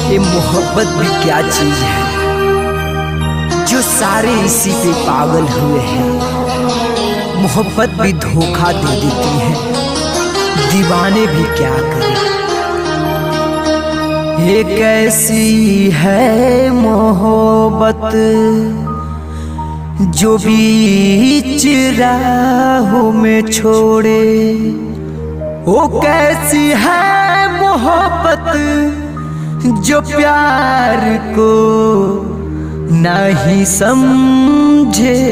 ये मोहब्बत भी क्या चीज है जो सारे इसी पे पागल हुए हैं। मोहब्बत भी धोखा दे देती है, दीवाने भी क्या करें। ये कैसी है मोहब्बत जो बीच राहों में छोड़े। वो कैसी है मोहब्बत जो प्यार को नहीं समझे।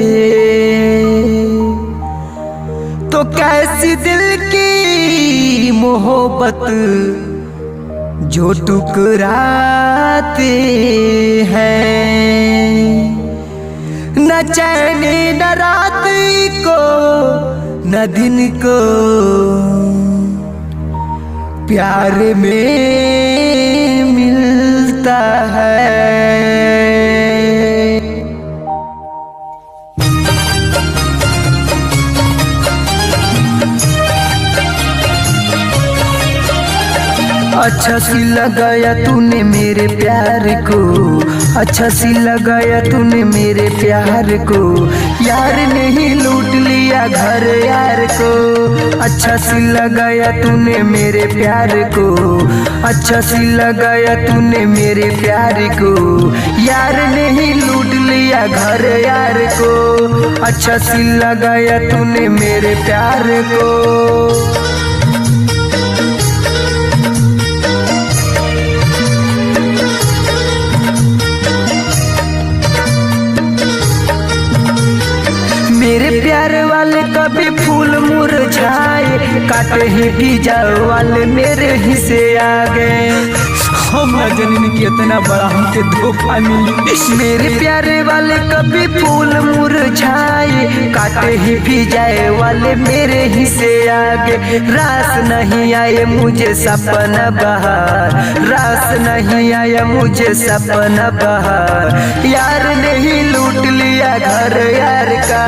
तो कैसी दिल की मोहब्बत जो टुकराते हैं। न चैन न रात को न दिन को प्यार में मिलता है। अच्छा सी लगाया तूने मेरे प्यार को, अच्छा सी लगाया तूने मेरे प्यार को। यार नहीं लूट लिया घर यार को। अच्छा सी लगाया तूने मेरे प्यार को, अच्छा सी लगाया तूने मेरे प्यार को। यार नहीं लूट लिया घर यार को। अच्छा सी लगाया तूने मेरे प्यार को। मेरे प्यार वाले कभी फूल मुरझाए, काटे ही भीजा वाले मेरे ही से आ गए। हम न जाने कि इतना बड़ा हमके धोखा मिली। मेरे प्यारे वाले कभी फूल मुरझाए, काटे ही भीजाए वाले मेरे ही से आगे। रास नहीं आए मुझे सपना बहार, रास नहीं आया मुझे सपना बहार। यार नहीं लूट लिया घर यार का।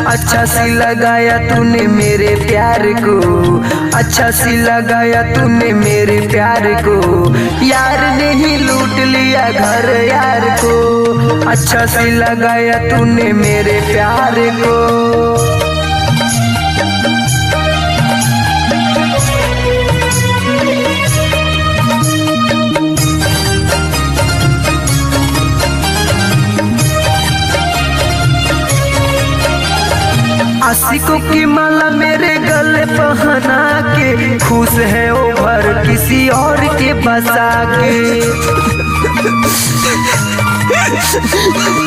अच्छा सी लगाया तूने मेरे प्यार को, अच्छा सी लगाया तूने मेरे प्यार को। यार नहीं लूट लिया घर यार को। अच्छा सी लगाया तूने मेरे प्यार को। आशिकों की माला मेरे गले पहना के, खुश है वो घर किसी और के बसा के।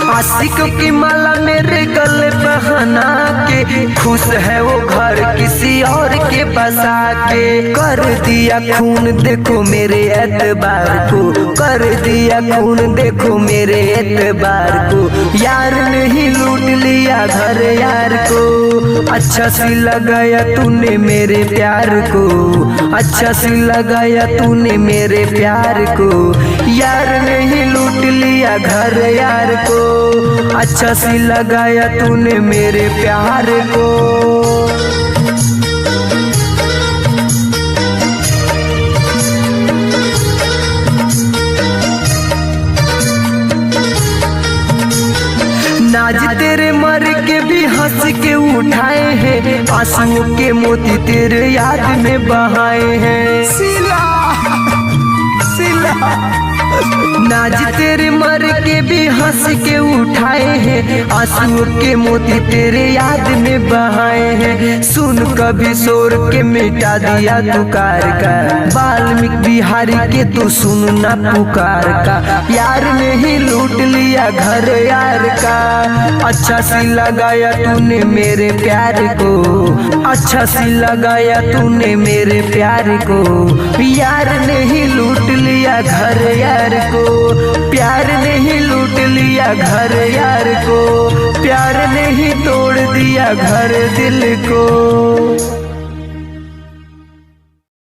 आशिकों की माला मेरे गले पहना के, खुश है वो घर किसी और के बसा के। कर दिया खून देखो मेरे एतबार को, कर दिया खून देखो मेरे एतबार को। यार नहीं लूट लिया घर यार को। अच्छा सी लगाया तूने मेरे प्यार को, अच्छा सी लगाया तूने मेरे प्यार को। यार नहीं लूट लिया घर यार को। अच्छा सी लगाया तूने मेरे प्यार को। नाज तेरे मर के भी हंस के उठाए हैं, आंसुओं के मोती तेरे याद में बहाए हैं। सिला सिला नाज तेरे मर के भी हंस के उठाए हैं, आंसुओं के मोती तेरे याद में बहाए हैं। सुन कभी शोर के मिटा दिया तुकार का, वाल्मीकि बिहारी के तू सुन ना पुकार का। यार नहीं लूट लिया घर यार का। अच्छा सी लगाया तूने मेरे प्यार को, अच्छा सी लगाया तूने मेरे प्यार को। यार नहीं लूट लिया घर यार को। प्यार नहीं लूट लिया घर यार को। प्यार नहीं तोड़ दिया घर दिल को।